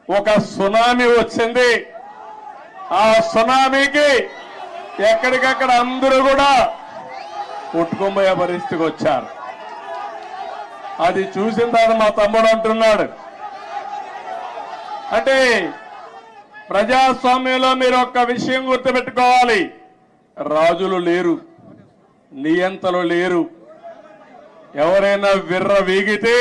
S1: ఒక సునామీ వచ్చింది. ఆ సునామీకి ఎక్కడికక్కడ అందరూ కూడా కొట్టుకుపోయే పరిస్థితికి వచ్చారు. అది చూసిన తర్వాత మా తమ్ముడు అంటున్నాడు, అంటే ప్రజాస్వామ్యంలో మీరు ఒక్క విషయం గుర్తుపెట్టుకోవాలి, రాజులు లేరు, నియంతలు లేరు. ఎవరైనా విర్ర వీగితే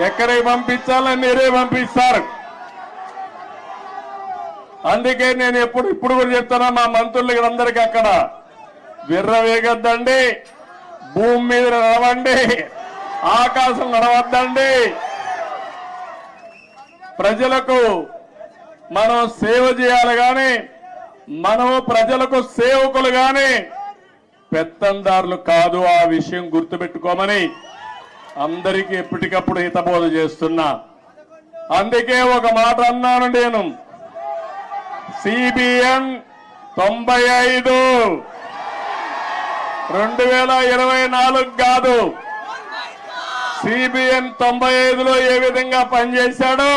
S1: ఎక్కడికి పంపించాలని మీరే పంపిస్తారు. అందుకే నేను ఇప్పుడు కూడా చెప్తున్నా మా మంత్రులకి అందరికీ, అక్కడ విర్ర వేగొద్దండి, భూమి మీద నడవండి, ఆకాశం నడవద్దండి. ప్రజలకు మనం సేవ చేయాలి కానీ మనము ప్రజలకు సేవకులు కానీ పెత్తందారులు కాదు. ఆ విషయం గుర్తుపెట్టుకోమని అందరికీ ఎప్పటికప్పుడు హితబోధ చేస్తున్నా. అందుకే ఒక మాట అన్నాను నేను, సిబిఎన్ 95 2024 కాదు, సిబిఎన్ 95లో ఏ విధంగా పనిచేశాడో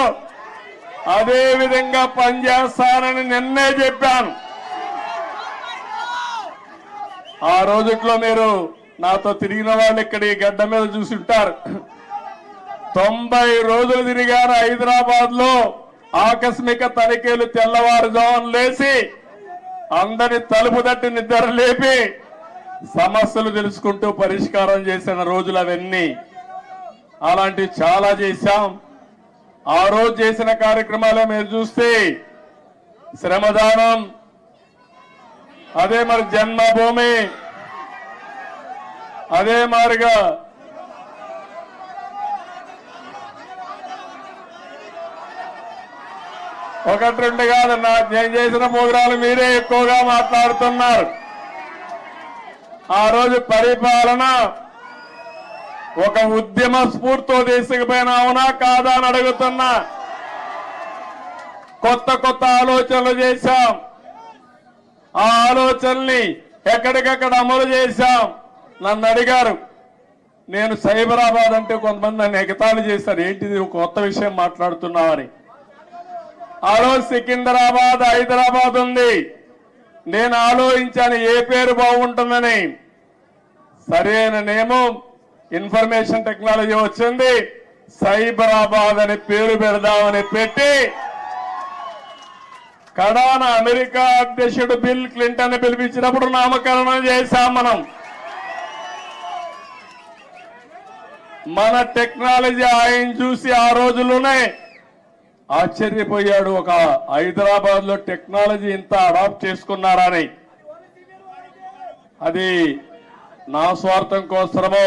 S1: అదే విధంగా పనిచేస్తానని నిన్నే చెప్పాను. ఆ రోజుట్లో మీరు నాతో తిరిగిన వాళ్ళు ఇక్కడ ఈ గడ్డ మీద చూసుంటారు. 90 రోజులు తిరిగారు హైదరాబాద్ లో. ఆకస్మిక తనిఖీలు, తెల్లవారుజామున లేచి అందరి తలుపు తట్టి నిద్ర లేపి సమస్యలు తెలుసుకుంటూ పరిష్కారం చేసిన రోజులు అవన్నీ. అలాంటివి చాలా చేశాం. ఆ రోజు చేసిన కార్యక్రమాలే మీరు చూస్తే శ్రమదానం, అదే మరి జన్మభూమి, అదే మారిగా ఒకటి రెండు కాదు, నేను చేసిన ప్రోగ్రాలు మీరే ఎక్కువగా మాట్లాడుతున్నారు. ఆ రోజు పరిపాలన ఒక ఉద్యమ స్ఫూర్తితో తీసుకుపోయినా అవునా కాదా అని అడుగుతున్నా. కొత్త కొత్త ఆలోచనలు చేశాం. ఆ ఆలోచనల్ని ఎక్కడికక్కడ అమలు చేశాం. నన్ను అడిగారు, నేను సైబరాబాద్ అంటే కొంతమంది నన్ను ఎగతాళి చేశారు, ఏంటిది కొత్త విషయం మాట్లాడుతున్నామని. ఆ రోజు సికింద్రాబాద్, హైదరాబాద్ ఉంది. నేను ఆలోచించాను ఏ పేరు బాగుంటుందని. సరైన నేమం ఇన్ఫర్మేషన్ టెక్నాలజీ వచ్చింది, సైబరాబాద్ అని పేరు పెడదామని పెట్టి కడాన అమెరికా అధ్యక్షుడు బిల్ క్లింటన్ పిలిపించినప్పుడు నామకరణం చేశాం. మన టెక్నాలజీ ఆయన చూసి ఆ రోజుల్లోనే ఆశ్చర్యపోయాడు, ఒక హైదరాబాద్ లో టెక్నాలజీ ఇంత అడాప్ట్ చేసుకున్నారని. అది నా స్వార్థం కోసమో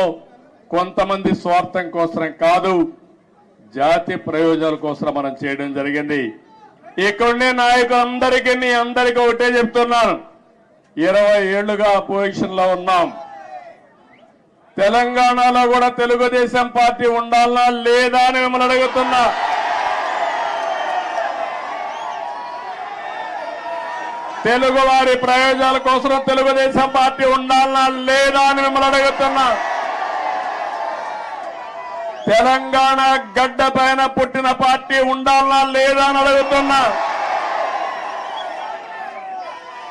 S1: కొంతమంది స్వార్థం కోసం కాదు, జాతి ప్రయోజనాల కోసం మనం చేయడం జరిగింది. ఇక్కడుండే నాయకులందరికీ మీ అందరికీ ఒకటే చెప్తున్నాను, 20 ఏళ్లుగా అపోజిషన్ లో ఉన్నాం. తెలంగాణలో కూడా తెలుగుదేశం పార్టీ ఉండాలనా లేదా అని మిమ్మల్ని అడుగుతున్నా. తెలుగు వారి ప్రయోజనాల కోసం తెలుగుదేశం పార్టీ ఉండాలనా లేదా అని మిమ్మల్ని అడుగుతున్నా. తెలంగాణ గడ్డ పైన పుట్టిన పార్టీ ఉండాలనా లేదా అని అడుగుతున్నా.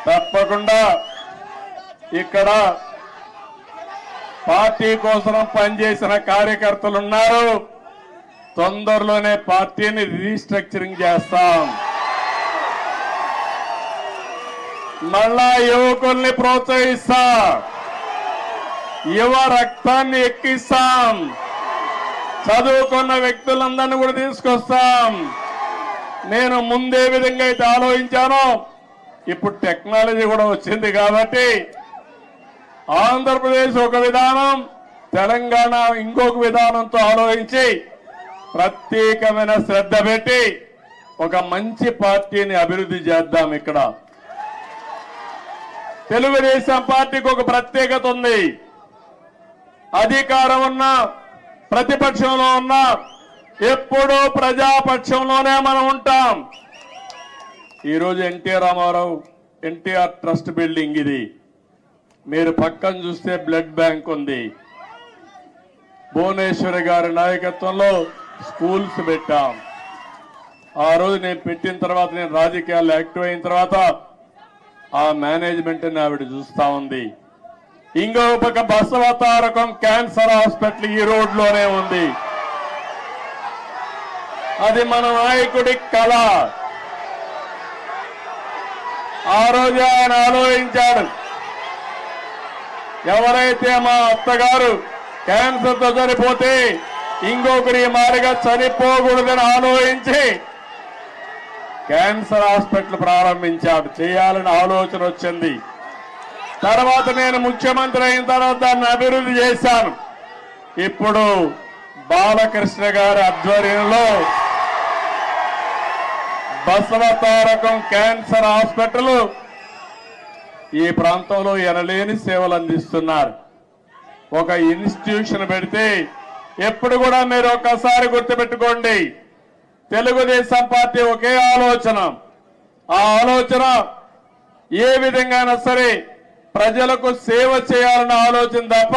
S1: తప్పకుండా ఇక్కడ పార్టీ కోసం పనిచేసిన కార్యకర్తలు ఉన్నారు. తొందరలోనే పార్టీని రీస్ట్రక్చరింగ్ చేస్తాం. మళ్ళా యువకుల్ని ప్రోత్సహిస్తాం, యువ రక్తాన్ని ఎక్కిస్తాం, చదువుకున్న వ్యక్తులందరినీ కూడా తీసుకొస్తాం. నేను ముందే విధంగా అయితే ఆలోచించానో ఇప్పుడు టెక్నాలజీ కూడా వచ్చింది కాబట్టి ఆంధ్రప్రదేశ్ ఒక విధానం, తెలంగాణ ఇంకొక విధానంతో ఆలోచించి ప్రత్యేకమైన శ్రద్ధ పెట్టి ఒక మంచి పార్టీని అభివృద్ధి చేద్దాం. ఇక్కడ తెలుగుదేశం పార్టీకి ఒక ప్రత్యేకత ఉంది. అధికారం ఉన్నా ప్రతిపక్షంలో ఉన్నా ఎప్పుడూ ప్రజాపక్షంలోనే మనం ఉంటాం. ఈరోజు ఎన్టీఆర్ ట్రస్ట్ బిల్డింగ్ ఇది. మీరు పక్కన చూస్తే బ్లడ్ బ్యాంక్ ఉంది. భువనేశ్వరి గారి నాయకత్వంలో స్కూల్స్ పెట్టాం. ఆ రోజు నేను పెట్టిన తర్వాత, నేను రాజకీయాల్లో యాక్టివ్ అయిన తర్వాత ఆ మేనేజ్మెంట్ ఆవిడ చూస్తా ఉంది. ఇంకో పక్క బసవతారకం క్యాన్సర్ హాస్పిటల్ ఈ రోడ్లోనే ఉంది. అది మన నాయకుడి కళ. ఆ రోజు ఆయన ఆలోచించాడు, ఎవరైతే మా అత్తగారు క్యాన్సర్ తో చనిపోతే ఇంకొకరి మారిగా చనిపోకూడదని ఆలోచించి క్యాన్సర్ హాస్పిటల్ ప్రారంభించాడు. చేయాలని ఆలోచన వచ్చింది. తర్వాత నేను ముఖ్యమంత్రి అయిన తర్వాత దాన్ని అభివృద్ధి చేశాను. ఇప్పుడు బాలకృష్ణ గారి ఆధ్వర్యంలో బసవతారకం క్యాన్సర్ హాస్పిటల్ ఈ ప్రాంతంలో ఎనలేని సేవలు అందిస్తున్నారు. ఒక ఇన్స్టిట్యూషన్ పెడితే ఎప్పుడు కూడా మీరు ఒక్కసారి గుర్తుపెట్టుకోండి, తెలుగుదేశం పార్టీ ఒకే ఆలోచన. ఆ ఆలోచన ఏ విధంగా సరే ప్రజలకు సేవ చేయాలన్న ఆలోచన తప్ప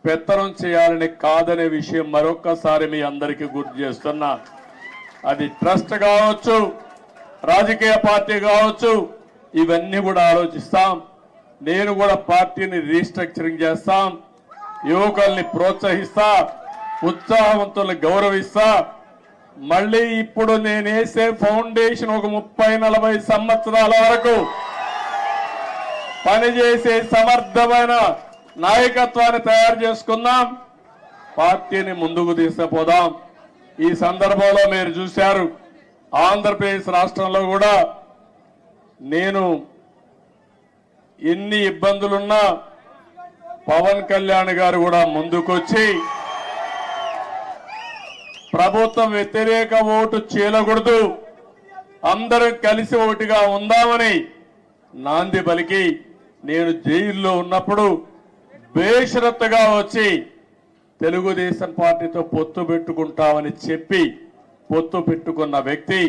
S1: పెత్తనం చేయాలని కాదనే విషయం మరొక్కసారి మీ అందరికీ గుర్తు చేస్తున్నా. అది ట్రస్ట్ కావచ్చు, రాజకీయ పార్టీ కావచ్చు, ఇవన్నీ కూడా ఆలోచిస్తాం. నేను కూడా పార్టీని రీస్ట్రక్చరింగ్ చేస్తాం. యువకుల్ని ప్రోత్సహిస్తా, ఉత్సాహవంతుల్ని గౌరవిస్తా. మళ్ళీ ఇప్పుడు నేను వేసే ఫౌండేషన్ ఒక 30-40 సంవత్సరాల వరకు పనిచేసే సమర్థమైన నాయకత్వాన్ని తయారు చేసుకుందాం. పార్టీని ముందుకు తీసుకుపోదాం. ఈ సందర్భంలో మీరు చూశారు, ఆంధ్రప్రదేశ్ రాష్ట్రంలో కూడా నేను ఎన్ని ఇబ్బందులున్నా పవన్ కళ్యాణ్ గారు కూడా ముందుకొచ్చి ప్రభుత్వం వ్యతిరేక ఓటు చీలకూడదు, అందరం కలిసి ఒకటిగా ఉందామని నాంది పలికి నేను జైల్లో ఉన్నప్పుడు బేషరత్తుగా వచ్చి తెలుగుదేశం పార్టీతో పొత్తు పెట్టుకుంటామని చెప్పి పొత్తు పెట్టుకున్న వ్యక్తి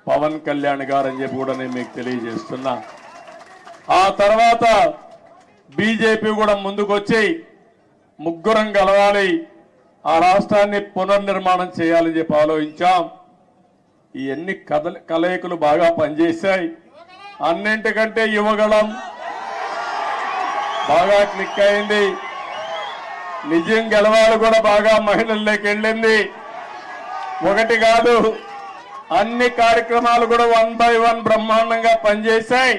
S1: పవన్ కళ్యాణ్ గారు అని చెప్పి కూడా నేను మీకు తెలియజేస్తున్నా. ఆ తర్వాత బీజేపీ కూడా ముందుకొచ్చి ముగ్గురం కలవాలి, ఆ రాష్ట్రాన్ని పునర్నిర్మాణం చేయాలని చెప్పి ఆలోచించాం. ఇవన్నీ కలయికలు బాగా పనిచేశాయి. అన్నింటికంటే యువగళం బాగా క్లిక్ అయింది. నిజం గెలవాలి కూడా బాగా మహిళల్లోకి వెళ్ళింది. ఒకటి కాదు, అన్ని కార్యక్రమాలు కూడా 1 by 1 బ్రహ్మాండంగా పనిచేశాయి.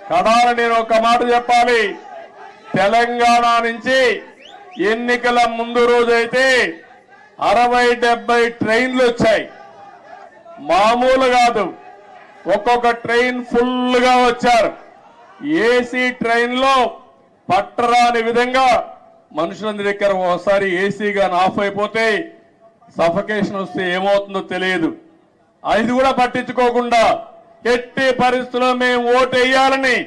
S1: కడాల నేను ఒక మాట చెప్పాలి, తెలంగాణ నుంచి ఎన్నికల ముందు రోజైతే 60-70 ట్రైన్లు వచ్చాయి. మామూలు కాదు, ఒక్కొక్క ట్రైన్ ఫుల్ గా వచ్చారు. ఏసీ ట్రైన్ లో పట్టరాని విధంగా మనుషులందరి దగ్గర ఒకసారి ఏసీ గాని ఆఫ్ అయిపోతే సఫకేషన్ వస్తే ఏమవుతుందో తెలియదు. అది కూడా పట్టించుకోకుండా ఎట్టి పరిస్థితుల్లో మేము ఓటు వేయాలని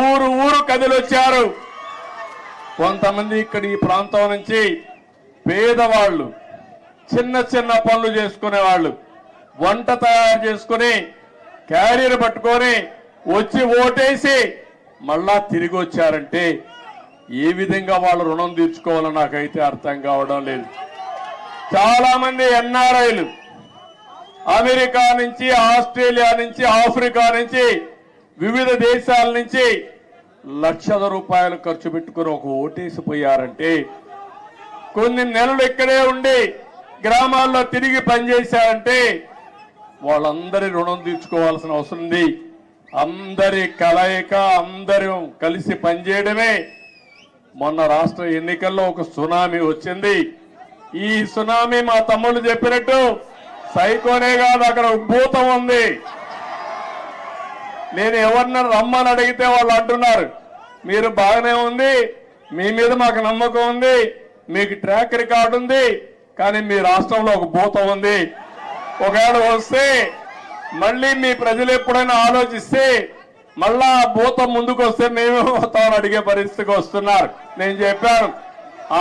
S1: ఊరు ఊరు కదిలొచ్చారు. కొంతమంది ఇక్కడ ఈ ప్రాంతం నుంచి పేదవాళ్ళు, చిన్న చిన్న పనులు చేసుకునేవాళ్ళు, వంట తయారు చేసుకుని క్యారియర్ పట్టుకొని వచ్చి ఓటేసి మళ్ళా తిరిగి వచ్చారంటే ఏ విధంగా వాళ్ళు రుణం తీర్చుకోవాలో నాకైతే అర్థం కావడం లేదు. చాలా మంది ఎన్ఆర్ఐలు అమెరికా నుంచి, ఆస్ట్రేలియా నుంచి, ఆఫ్రికా నుంచి, వివిధ దేశాల నుంచి లక్షల రూపాయలు ఖర్చు పెట్టుకుని ఒక ఓటేసిపోయారంటే, కొన్ని నెలలు ఇక్కడే ఉండి గ్రామాల్లో తిరిగి పనిచేశారంటే వాళ్ళందరి రుణం తీర్చుకోవాల్సిన అవసరం ఉంది. అందరి కలయిక, అందరం కలిసి పనిచేయడమే. మొన్న రాష్ట్ర ఎన్నికల్లో ఒక సునామీ వచ్చింది. ఈ సునామీ మా తమ్ముళ్ళు చెప్పినట్టు సైకోనే కాదు, అక్కడ ఉద్భూతం ఉంది. నేను ఎవరిని రమ్మని అడిగితే వాళ్ళు అంటున్నారు మీరు బాగానే ఉంది, మీ మీద మాకు నమ్మకం ఉంది, మీకు ట్రాక్ రికార్డు ఉంది, కానీ మీ రాష్ట్రంలో ఒక భూతం ఉంది. ఒకవేళ వస్తే మళ్ళీ మీ ప్రజలు ఎప్పుడైనా ఆలోచిస్తే మళ్ళా ఆ భూతం ముందుకు వస్తే మేమేమవుతామని అడిగే పరిస్థితికి వస్తున్నారు. నేను చెప్పాను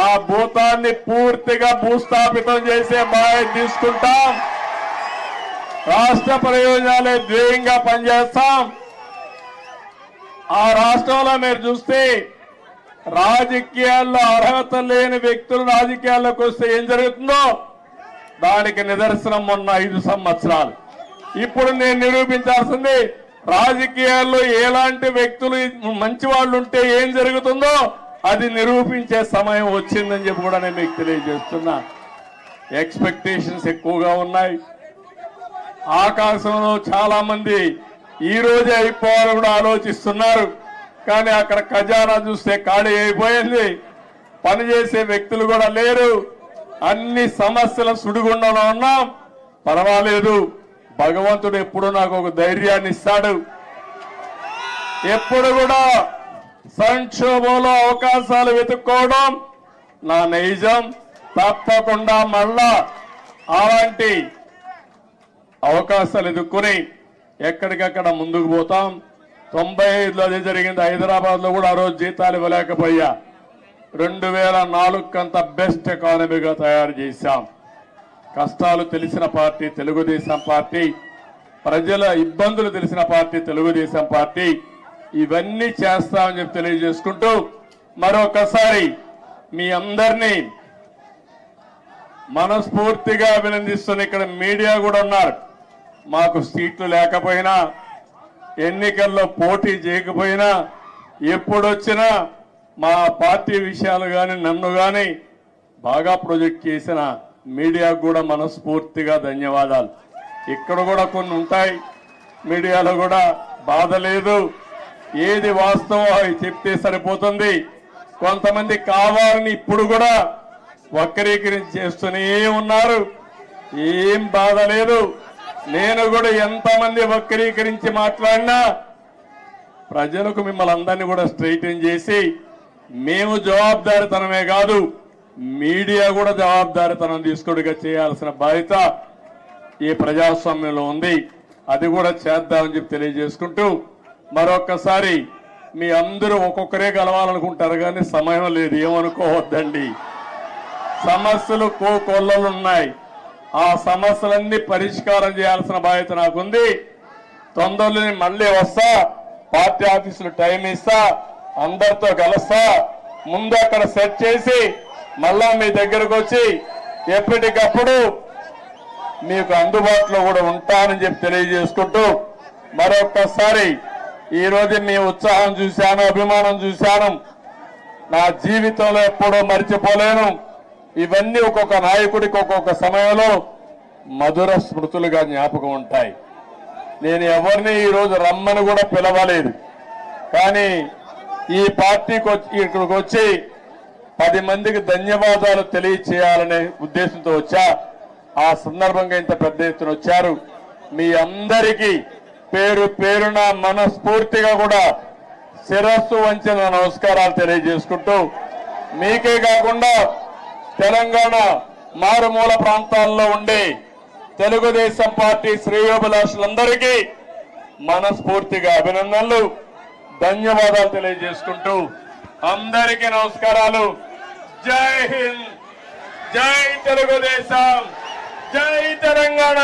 S1: ఆ భూతాన్ని పూర్తిగా భూస్థాపితం చేసే బాధ్యత తీసుకుంటాం. రాష్ట్ర ప్రయోజనాలే ధ్యేయంగా పనిచేస్తాం. ఆ రాష్ట్రంలో మీరు చూస్తే రాజకీయాల్లో అర్హత లేని వ్యక్తులు రాజకీయాల్లోకి వస్తే ఏం జరుగుతుందో దానికి నిదర్శనం మొన్న 5 సంవత్సరాలు. ఇప్పుడు నేను నిరూపించాల్సింది రాజకీయాల్లో ఎలాంటి వ్యక్తులు మంచి వాళ్ళు ఉంటే ఏం జరుగుతుందో అది నిరూపించే సమయం వచ్చిందని చెప్పి కూడా నేను మీకు తెలియజేస్తున్నా. ఎక్స్పెక్టేషన్స్ ఎక్కువగా ఉన్నాయి. ఆకాశంలో చాలా మంది ఈ రోజే అయిపోవాలని కూడా ఆలోచిస్తున్నారు. కానీ అక్కడ ఖజానా చూస్తే ఖాళీ అయిపోయింది. పనిచేసే వ్యక్తులు కూడా లేరు. అన్ని సమస్యల సుడిగుండంలో ఉన్నాం. పర్వాలేదు, భగవంతుడు ఎప్పుడు నాకు ఒక ధైర్యాన్ని ఇస్తాడు. ఎప్పుడు కూడా సంక్షోభంలో అవకాశాలు వెతుక్కోవడం నా నైజం. తప్పకుండా మళ్ళా అలాంటి అవకాశాలు ఎదుర్కొని ఎక్కడికక్కడ ముందుకు పోతాం. 95లో అదే జరిగింది. హైదరాబాద్ లో కూడా ఆ రోజు జీతాలు ఇవ్వలేకపోయా. 2004 కంత బెస్ట్ ఎకానమీగా తయారు చేశాం. కష్టాలు తెలిసిన పార్టీ తెలుగుదేశం పార్టీ, ప్రజల ఇబ్బందులు తెలిసిన పార్టీ తెలుగుదేశం పార్టీ. ఇవన్నీ చేస్తామని చెప్పి తెలియజేసుకుంటూ మరొకసారి మీ అందరినీ మనస్ఫూర్తిగా అభినందిస్తున్న ఇక్కడ మీడియా కూడా ఉన్నారు. మాకు సీట్లు లేకపోయినా, ఎన్నికల్లో పోటీ చేయకపోయినా, ఎప్పుడొచ్చినా మా పార్టీ విషయాలు కానీ నన్ను కానీ బాగా ప్రొజెక్ట్ చేసిన మీడియాకు కూడా మనస్ఫూర్తిగా ధన్యవాదాలు. ఇక్కడ కూడా కొన్ని ఉంటాయి, మీడియాలో కూడా బాధ లేదు. ఏది వాస్తవం అవి చెప్తే సరిపోతుంది. కొంతమంది కావాలని ఇప్పుడు కూడా వక్రీకరించి చేస్తూనే ఉన్నారు. ఏం బాధ లేదు. నేను కూడా ఎంతమంది వక్రీకరించి మాట్లాడినా ప్రజలకు మిమ్మల్ని అందరినీ కూడా స్ట్రైటన్ చేసి మేము జవాబుదారీతనమే కాదు మీడియా కూడా జవాబుదారీతనం తీసుకుడిగా చేయాల్సిన బాధ్యత ఈ ప్రజాస్వామ్యంలో ఉంది. అది కూడా చేద్దామని చెప్పి తెలియజేసుకుంటూ మరొక్కసారి మీ అందరూ ఒక్కొక్కరే కలవాలనుకుంటారు కానీ సమయం లేదు, ఏమనుకోవద్దండి. సమస్యలు కోకొల్లలు ఉన్నాయి. ఆ సమస్యలన్నీ పరిష్కారం చేయాల్సిన బాధ్యత నాకుంది. తొందరలోనే మళ్ళీ వస్తా, పార్టీ ఆఫీసులు టైం ఇస్తా, అందరితో కలుస్తా. ముందు అక్కడ సెట్ చేసి మళ్ళా మీ దగ్గరకు వచ్చి ఎప్పటికప్పుడు మీకు అందుబాటులో కూడా ఉంటానని చెప్పి తెలియజేసుకుంటూ మరొక్కసారి ఈ రోజు మీ ఉత్సాహం చూశాను, అభిమానం చూశాను. నా జీవితంలో ఎప్పుడూ మర్చిపోలేను. ఇవన్నీ ఒక్కొక్క నాయకుడికి ఒక్కొక్క సమయంలో మధుర స్మృతులుగా జ్ఞాపకం ఉంటాయి. నేను ఎవరిని ఈరోజు రమ్మని కూడా పిలవలేదు, కానీ ఈ పార్టీకి ఇక్కడికి వచ్చి 10 మందికి ధన్యవాదాలు తెలియచేయాలనే ఉద్దేశంతో వచ్చా. ఆ సందర్భంగా ఇంత పెద్ద ఎత్తున వచ్చారు. మీ అందరికీ పేరు పేరున మనస్ఫూర్తిగా కూడా శిరస్సు వంచిన నమస్కారాలు తెలియజేసుకుంటూ మీకే కాకుండా తెలంగాణ మారుమూల ప్రాంతాల్లో ఉండే తెలుగుదేశం పార్టీ శ్రేయోభిలాషులందరికీ మనస్ఫూర్తిగా అభినందనలు, ధన్యవాదాలు తెలియజేసుకుంటూ అందరికీ నమస్కారాలు. జై హింద్, జై తెలుగుదేశం, జై తెలంగాణ.